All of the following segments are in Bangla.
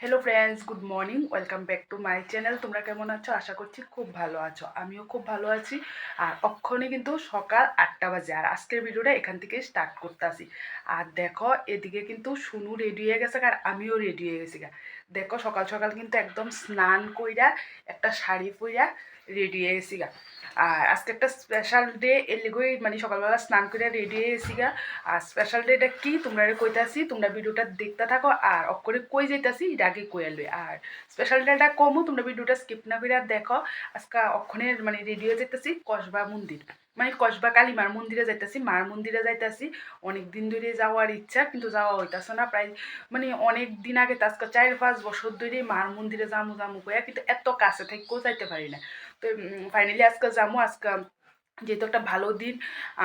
Hello friends, good morning. Welcome back to my channel. তোমরা কেমন আছো? আশা করছি খুব ভালো আছো। আমিও খুব ভালো আছি। আর অক্ষণে কিন্তু সকাল 8টা বাজে। আর আজকের ভিডিওটা এখান থেকে স্টার্ট করতে আসি। আর দেখো, এদিকে কিন্তু শুনু রেডি হয়ে গেছে আর আমিও রেডি হয়ে গেছি। দেখো, সকাল সকাল কিন্তু একদম স্নান কইরা একটা শাড়ি পইরা রেডি হয়ে গেছি। আর আজকে একটা স্পেশাল ডে, এর লেগেই মানে সকালবেলা স্নান করে রেডি হয়ে গেছি। আর স্পেশাল ডেটা কি তোমরা কইতাছি, তোমরা ভিডিওটা দেখতে থাকো। আর অক্ষরে কই যাইতাছি এটা আগে কই আলবে। আর স্পেশাল ডেটা কমও, তোমরা ভিডিওটা স্কিপ না করে দেখো। আজকে অক্ষণের মানে রেডি হয়ে যাইতাছি কসবা মন্দির, মানে কসবা কালীমার মন্দিরে যাইতাছি, মার মন্দিরে যাইতাছি। অনেক দিন ধরে যাওয়ার ইচ্ছা, কিন্তু যাওয়া হইতাছে না। প্রায় মানে অনেক দিন আগে, আজকে 4-5 বছর ধরে মার মন্দিরে যামু যামু কইয়া, কিন্তু এত কাছে থেকেও যাইতে পারি না। তো ফাইনালি আজকে যামু। আজকে যেহেতু একটা ভালো দিন,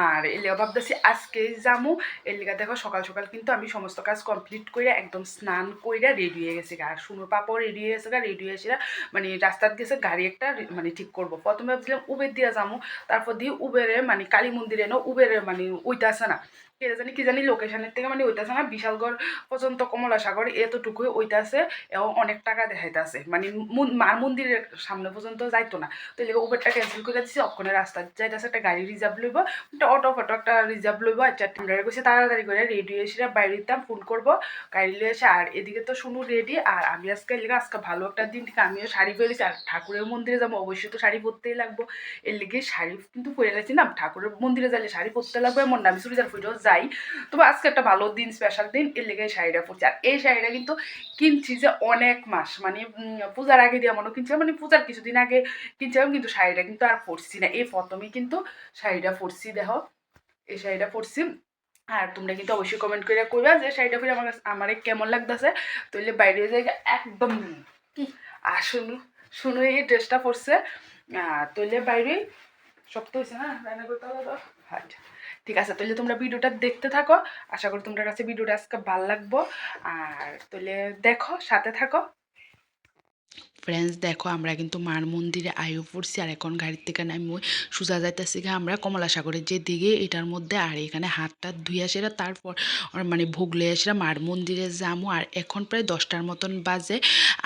আর এলিয়া ভাবতেছি আজকেই যামু। এর লিগা দেখো, সকাল সকাল কিন্তু আমি সমস্ত কাজ কমপ্লিট করে একদম স্নান কইরা রেডি হয়ে গেছি। আর সুনুর পাপাও রেডি হয়ে গেছে, রেডি হয়েছে মানে রাস্তার গেছে গাড়ি একটা মানে ঠিক করবো। প্রথমে ভাবছিলাম উবের দিয়ে যামু, তারপর দিয়ে উবেরে মানে কালী মন্দিরে উবেরে মানে ওইটা আছে না, কি জানি লোকেশনের থেকে মানে ওইটাছে না, বিশালগড় পর্যন্ত কমলা সাগর এতটুকুই ওইটাছে। এবং অনেক টাকা দেখাইতেছে, মানে মার মন্দিরের সামনে পর্যন্ত যাইতো না। তো এলাকা উবেরটা ক্যান্সেল করে দিচ্ছি। অক্ষণে রাস্তা যাইতেছে, একটা গাড়ি রিজার্ভ লইব, একটা অটো ফটো একটা রিজার্ভ লইব। আচ্ছা, আমরা কইছি তাড়াতাড়ি করে রেডি হয়েছি, বাইরে দিতাম ফোন করবো গাড়ি লিয়ে এসে। আর এদিকে তো শুনু রেডি। আর আমি আজকে এলাকা আজকে ভালো একটা দিন থেকে আমিও শাড়ি পরেছি। আর ঠাকুরের মন্দিরে যাবো, অবশ্যই তো শাড়ি পরতেই লাগবো। এর লিগে শাড়ি কিন্তু পরে গেছি না, ঠাকুরের মন্দিরে যাইলে শাড়ি পরতে লাগবে এমন না। আমি চুড়িদার পরেও যাই, তবে আজকে একটা ভালো দিন, স্পেশাল দিন, এর লেগে শাড়িটা পরছি। আর এই শাড়িটা কিন্তু কিনছি যে অনেক মাস, মানে পূজার আগে দিয়ে মনে কিনছিলাম, মানে পূজার কিছুদিন আগে কিনছিলাম, কিন্তু শাড়িটা কিন্তু আর পরছি না। এই প্রথমেই কিন্তু শাড়িটা পরছি, দেখো এই শাড়িটা পরছি। আর তোমরা কিন্তু অবশ্যই কমেন্ট করে কইবা যে শাড়িটা পরে আমার কেমন লাগতেছে। তাইলে বাইরে যাই একদম কি। আর শুনু শুনু এই ড্রেসটা পরছে। তৈলে বাইরে শক্ত হয়েছে না, রান্না করতে হবে তো। আচ্ছা, ঠিক আছে, তাহলে তোমরা ভিডিওটা দেখতে থাকো। আশা করি তোমার কাছে ভিডিওটা আজকে ভালো লাগবো। আর তাহলে দেখো, সাথে থাকো। ফ্রেন্ডস দেখো, আমরা কিন্তু মার মন্দিরে আয়ু পড়ছি। আর এখন গাড়ির থেকে নামি সোজা যাইতেছি আমরা কমলা সাগরের যে দিকে, এটার মধ্যে। আর এখানে হাতটা ধুয়ে আসিরা, তারপর মানে ভোগ লয়ে আসিরা মার মন্দিরে যামু। আর এখন প্রায় 10টার মতন বাজে।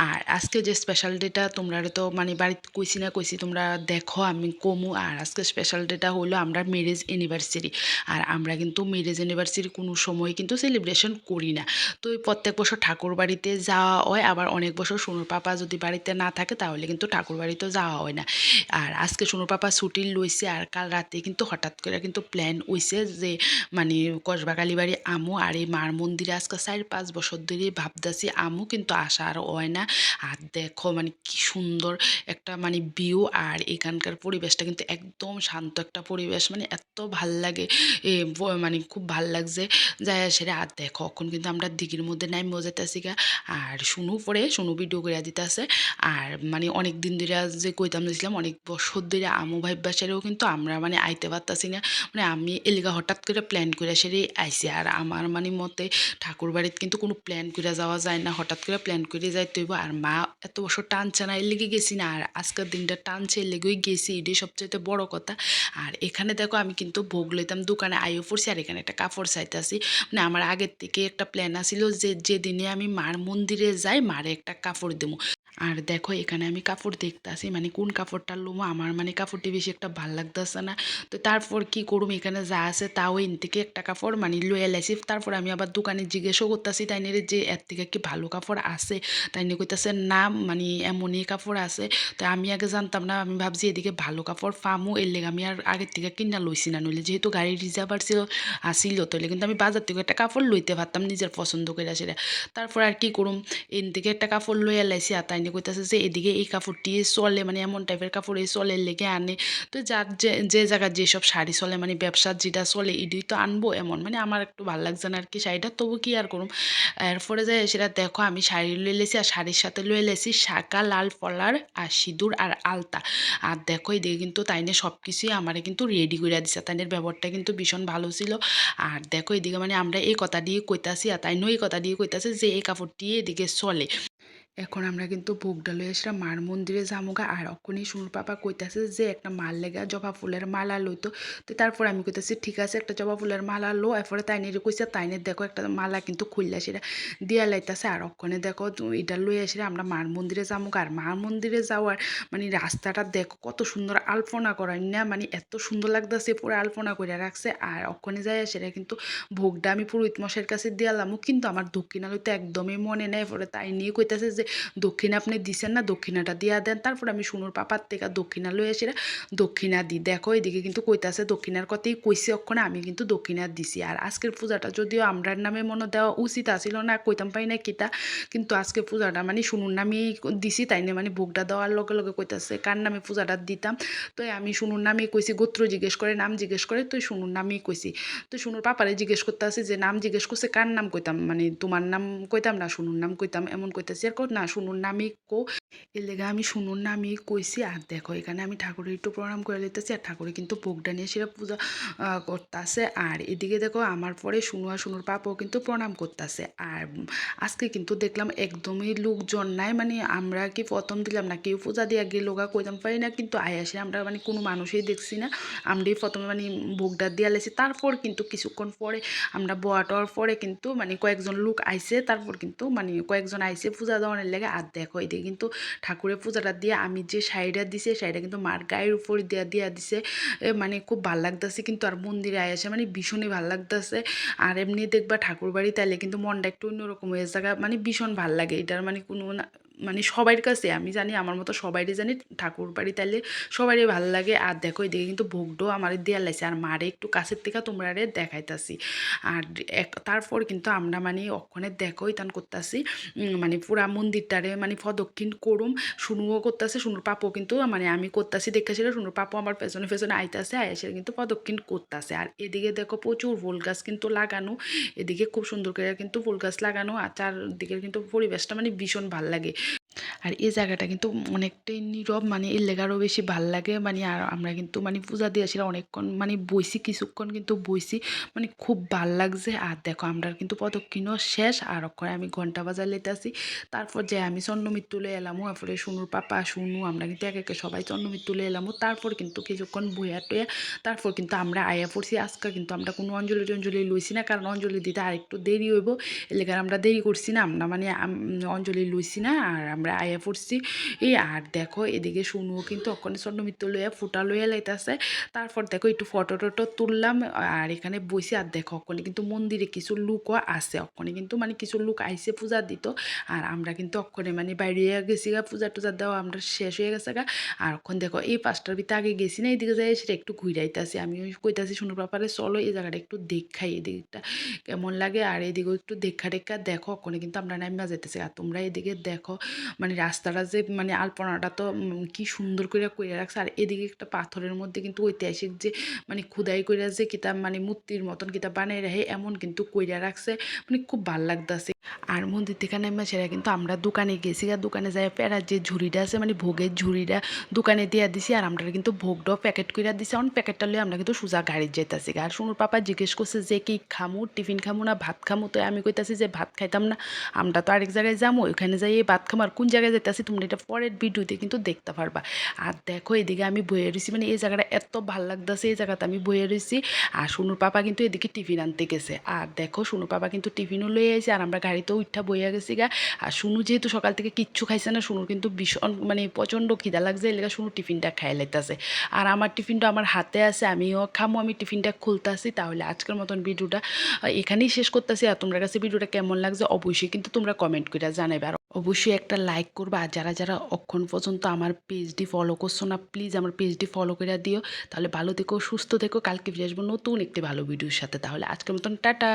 আর আজকে যে স্পেশাল ডেটা তোমরা তো মানে বাড়িতে কইছি তোমরা দেখো, আমি কমু। আর আজকে স্পেশাল ডেটা হলো আমরা ম্যারেজ অ্যানিভার্সারি। আর আমরা কিন্তু ম্যারেজ অ্যানিভার্সারি কোনো সময় কিন্তু সেলিব্রেশন করি না। তো প্রত্যেক বছর ঠাকুর বাড়িতে যাওয়া হয়, আবার অনেক বছর সোনুর পাপা যদি বাড়িতে না থাকে তাহলে কিন্তু ঠাকুর বাড়িতেও যাওয়া হয় না। আর আজকে সোনুর পাপা ছুটি লইছে। আর কাল রাতে কিন্তু হঠাৎ করে কিন্তু প্ল্যান হইছে যে মানে কসবা কালীবাড়ি আমু। আর এই মার মন্দিরে আজকে 4-5 বছর ধরে ভাবতেছি আমু, কিন্তু আসা আর হয় না। আর দেখো মানে কি সুন্দর একটা মানে ভিউ। আর এখানকার পরিবেশটা কিন্তু একদম শান্ত একটা পরিবেশ, মানে এত ভাল লাগে। মানে খুব ভাল লাগছে যাই সেটা। আর দেখো, এখন কিন্তু আমরা দিঘির মধ্যে নামিও যেতেছি আর শুনু ভিডিও করে দিতেছে। আর মানে অনেক দিন ধরে যে কইতাম দিয়েছিলাম, অনেক বছর ধরে আমু ভাইবা সেরেও কিন্তু আমরা মানে আইতে পারতাছি না। মানে আমি এলাকা হঠাৎ করে প্ল্যান করে সেরে আইসি। আর আমার মানে মতে ঠাকুর বাড়িতে কিন্তু কোনো প্ল্যান করে যাওয়া যায় না, হঠাৎ করে প্ল্যান করে যাইতে হইব। আর মা এত বছর টানছে না, এর লেগে গেছি না। আর আজকের দিনটা টানছে, এর লেগেই গেছি, এটাই সবচেয়ে বড় কথা। আর এখানে দেখো, আমি কিন্তু ভোগ লইতাম দোকানে আইও পড়ছি। আর এখানে একটা কাপড় চাইতেছি, মানে আমার আগের থেকে একটা প্ল্যান আছিল যে যেদিনে আমি মার মন্দিরে যাই মারে একটা কাপড় দেবো। আর দেখো, এখানে আমি কাপড় দেখতেছি, মানে কোন কাপড়টা লুমো, আমার মানে কাপড়টি বেশি একটা ভাল লাগতেছে না। তো তারপর কি করুম, এখানে যা আছে তাও এন থেকে একটা কাপড় মানে লয়ে লাইছি। তারপর আমি আবার দোকানে জিজ্ঞেসও করতেছি তাই নিয়ে যে এর থেকে কি ভালো কাপড় আছে। তাই নিয়ে কইতেছে না, মানে এমনই কাপড় আছে। তো আমি আগে জানতাম না, আমি ভাবছি এদিকে ভালো কাপড় ফামু, এর লেগে আমি আর আগের থেকে কিনা লইছি না। নইলে যেহেতু গাড়ি রিজার্ভ আসিল, তাহলে কিন্তু আমি বাজার থেকে একটা কাপড় লইতে পারতাম নিজের পছন্দ করে সেটা। তারপর আর কি করুম, এন থেকে একটা কাপড় লইয়া লাইছি। আর তাই নিয়ে কইতেছে যে এদিকে এই কাপড়টি চলে, মানে এমন টাইপের কাপড় এই চলের লেগে আনে। তো যার যে জায়গায় যেসব শাড়ি চলে, মানে ব্যবসার যেটা চলে এটাই তো আনবো এমন। মানে আমার একটু ভালো লাগছে না আর কি শাড়িটা, তবু কি আর করুম। এরপরে যে সেটা দেখো, আমি শাড়ি লয়ে লেছি। আর শাড়ির সাথে লয়ে লেছি শাঁকা লাল ফলার আর সিঁদুর আর আলতা। আর দেখো, এদিকে কিন্তু তাইনে সব কিছুই আমারে কিন্তু রেডি করে দিছে। তাইনের ব্যবহারটা কিন্তু ভীষণ ভালো ছিল। আর দেখো, এদিকে মানে আমরা এই কথা দিয়ে কইতাছি, আর তাইনও এই কথা দিয়ে কইতাছে যে এই কাপড়টি এদিকে চলে। এখন আমরা কিন্তু ভোগটা লই আসলাম মার মন্দিরে যামুগা আর অক্ষণই শুনুর পাপা কইতাছে যে একটা মাল লেগা জবা ফুলের মালা লইতো। তো তারপর আমি কইতাছি ঠিক আছে একটা জবা ফুলের মালা লো, এরপরে তাইনের কইছে তাইনের দেখো একটা মালা কিন্তু খুললা সেটা দিয়া লাইতাছে আর অক্ষণে দেখো এটা লই আসলে আমরা মার মন্দিরে যামুগা। আর মার মন্দিরে যাওয়ার মানে রাস্তাটা দেখো কত সুন্দর আলপনা করাই না, মানে এত সুন্দর লাগতেছে পুরো আলপনা করে রাখছে। আর অক্ষণে যায় সেটা কিন্তু ভোগটা আমি পুরোহিত মশাইয়ের কাছে দিয়ালাম, কিন্তু আমার দক্ষিণালয় তো একদমই মনে নেই। পরে তাই নিয়ে কইতাছে যে দক্ষিণা আপনি দিছেন না, দক্ষিণাটা দিয়া দেন। তারপর আমি শুনুর পাপার থেকে দক্ষিণা লই আসি, দক্ষিণা দিই। দেখো এদিকে কিন্তু কইতাছে দক্ষিণার কথাই কইছে অক্ষণে আমি কিন্তু দক্ষিণা দিছি। আর আজকের পূজাটা যদিও আমরার নামে মনে দেওয়া উচিত আসিল না, কইতাম পাই না কিতা, কিন্তু আজকে পূজাটা মানে শুনুর নামেই দিছি। তাই না মানে ভোগটা দেওয়ার লগে লগে কইতাছে কার নামে পূজাটা দিতাম। তো আমি শুনুর নামেই কইছি, গোত্র জিজ্ঞেস করে নাম জিজ্ঞেস করে, তো শুনুর নামেই কইছি। তো শুনুর পাপারে জিজ্ঞেস করতে আসি যে নাম জিজ্ঞেস করছে কার নাম কইতাম, মানে তোমার নাম কইতাম না শুনুর নাম কইতাম এমন কইতাছি। আর না শুনুর নামই কো, এর লেগে আমি শুনুন না আমি কইছি। আর দেখো এখানে আমি ঠাকুরের একটু প্রণাম করে লইতেছি আর ঠাকুরে কিন্তু ভোগটা নিয়ে সেটা পূজা করতেছে। আর এদিকে দেখো আমার পরে শুনু আর শুনুর পাপাও কিন্তু প্রণাম করতেছে। আর আজকে কিন্তু দেখলাম একদমই লোকজন নাই, মানে আমরা কি প্রথম দিলাম না, কেউ পূজা দিয়ে গেল গা কইতাম পারি না, কিন্তু আয়াসে আমরা মানে কোনো মানুষই দেখছি না। আমরাই প্রথমে মানে ভোগটা দিয়া লাইছি। তারপর কিন্তু কিছুক্ষণ পরে আমরা বোয়াটার পরে কিন্তু মানে কয়েকজন লোক আইছে, তারপর কিন্তু মানে কয়েকজন আইছে পূজা দেওয়ার লেগে। আর দেখো এদিকে কিন্তু ঠাকুরের পূজাটা দিয়ে আমি যে শাড়িটা দিছে শাড়িটা কিন্তু মার গায়ের উপর দিয়া দিছে, মানে খুব ভাল লাগতেছে। কিন্তু আর মন্দিরে আইসে মানে ভীষণই ভাল লাগতেছে। আর এমনি দেখবা ঠাকুর বাড়ি তাইলে কিন্তু মনটা একটু অন্যরকম হয়ে জায়গা, মানে ভীষণ ভাল লাগে। এটার মানে কোনো মানে সবার কাছে আমি জানি আমার মতো সবাইরই জানি ঠাকুর বাড়ি তাইলে সবারই ভাল লাগে। আর দেখো এদিকে কিন্তু ভোগটাও আমার দেওয়া লাগছে আর মারে একটু কাছের থেকে তোমরা দেখাইতাছি। আর তারপর কিন্তু আমরা মানে অক্ষণে দেখো ইতান করতেছি, মানে পুরা মন্দিরটারে মানে প্রদক্ষিণ করুম। শুনুও করতেছে, শুনুর পাপও কিন্তু মানে আমি করতেছি দেখেছিল, শুনুর পাপও আমার পেছনে পেছনে আইতাছে, আইসে কিন্তু প্রদক্ষিণ করতেছে। আর এদিকে দেখো প্রচুর ফুল গাছ কিন্তু লাগানো, এদিকে খুব সুন্দর করে কিন্তু ফুল গাছ লাগানো। আর চারদিকে কিন্তু পরিবেশটা মানে ভীষণ ভাল লাগে। আর এই জায়গাটা কিন্তু অনেকটাই নীরব, মানে এর লেগারও বেশি ভাল লাগে। মানে আর আমরা কিন্তু মানে পূজা দিয়ে আসলে অনেকক্ষণ মানে বইছি, কিছুক্ষণ কিন্তু বইছি, মানে খুব ভাল লাগছে। আর দেখো আমরা কিন্তু প্রদক্ষিণও শেষ আর অক্ষরে আমি ঘন্টা বাজার লেতেছি। তারপর যে আমি চন্দ্রমিত তুলে এলামও, এরপরে শুনুর পাপা শুনু আমরা কিন্তু একে একে সবাই চন্দ্রমিত তুলে এলামও। তারপর কিন্তু কিছুক্ষণ বইয়া টইয়া তারপর কিন্তু আমরা আয়া পড়ছি। আজকে কিন্তু আমরা কোনো অঞ্জলি টঞ্জলি লইছি না, কারণ অঞ্জলি দিতে আরেকটু দেরি হইব, এর লেগে আমরা দেরি করছি না, আমরা মানে অঞ্জলি লইছি না। আর আমরা আয়া পড়ছি এই। আর দেখো এদিকে শুনুও কিন্তু ওখানে স্বর্ণমিত্র লইয়া ফুটা লইয়া লাইতাছে। তারপর দেখো একটু ফটো টটো তুললাম আর এখানে বসে। আর দেখো ওখানে কিন্তু মন্দিরে কিছু লোকও আছে, ওখানে কিন্তু মানে কিছু লোক আইসে পূজা দিত। আর আমরা কিন্তু ওখানে মানে বাইরে গেছি গা, পূজা টুজা দেওয়া আমরা শেষ হয়ে গেছে গা। আর ওখানে দেখো এই 5টার ভিতরে আগে গেছি না, এইদিকে যাই সেটা একটু ঘুরাইতেছি। আমি ওই কইতাছি শুনুর ব্যাপারে চলো এই জায়গাটা একটু দেখাই, এদিকটা কেমন লাগে। আর এদিকেও একটু দেখা টেক্কা দেখো ওখানে কিন্তু আমরা নামিয়া যেতেছি। আর তোমরা এদিকে দেখো মানে রাস্তাটা যে মানে আলপনাটা তো কি সুন্দর করে কইরা রাখছে। আর এদিকে একটা পাথরের মধ্যে কিন্তু ঐতিহাসিক যে মানে খুদাই কইরা যে কিতাব মানে মূর্তির মতন কিতাব বানাই রাখে এমন কিন্তু কইরা রাখছে, মানে খুব ভাল লাগতাছে। আর মন্দির থেকে নেমে সেরা কিন্তু আমরা দোকানে গেছি, আর দোকানে যাই প্যারার যে ঝুড়িটা আছে মানে ভোগের ঝুড়িটা দোকানে দিয়ে দিছি। আর আমরা কিন্তু ভোগটাও প্যাকেট কইরা দিছি, অন প্যাকেটটা লিয়ে আমরা কিন্তু সোজা গাড়ির যাইতাছি। আর শুনুর পাপা জিজ্ঞেস করছে যে কি খামু, টিফিন খামু না ভাত খামু। তো আমি কইতাছি যে ভাত খাইতাম না, আমরা তো আরেক জায়গায় যাবো, ওইখানে যাই ভাত খামো। আর কোন জায়গায় যাইতাছি তোমরা এটা পরের ভিডিওতে কিন্তু দেখতে পারবা। আর দেখো এদিকে আমি বইয়ে রয়েছি, মানে এই জায়গাটা এত ভাল লাগতেছে, এই জায়গাতে আমি বইয়ে রয়েছি। আর শুনুর পাপা কিন্তু এদিকে টিফিন আনতে গেছে। আর দেখো শুনুর পাপা কিন্তু টিফিনও লয়ে আইছে আর আমরা গাড়িতেও উঠা বইয়া গেছি গা। আর শুনু যেহেতু সকাল থেকে কিচ্ছু খাইছে না, শুনুর কিন্তু ভীষণ মানে প্রচণ্ড খিদা লাগছে, এলাকা শুনু টিফিনটা খাই লাইতেছে। আর আমার টিফিনটা আমার হাতে আছে, আমিও খামো, আমি টিফিনটা খুলতেছি। তাহলে আজকের মতন ভিডিওটা এখানেই শেষ করতেছি। আর তোমার কাছে ভিডিওটা কেমন লাগছে অবশ্যই কিন্তু তোমরা কমেন্ট করে জানাবে। আর অবশ্যই একটা লাইক করবা। আর যারা যারা অক্ষণ পর্যন্ত আমার পেজটি ফলো করছো না, প্লিজ আমার পেজটি ফলো করে দিও। তাহলে ভালো থেকো, সুস্থ থেকো, কালকে ফিরে আসবো নতুন একটি ভালো ভিডিওর সাথে। তাহলে আজকের মতন টাটা।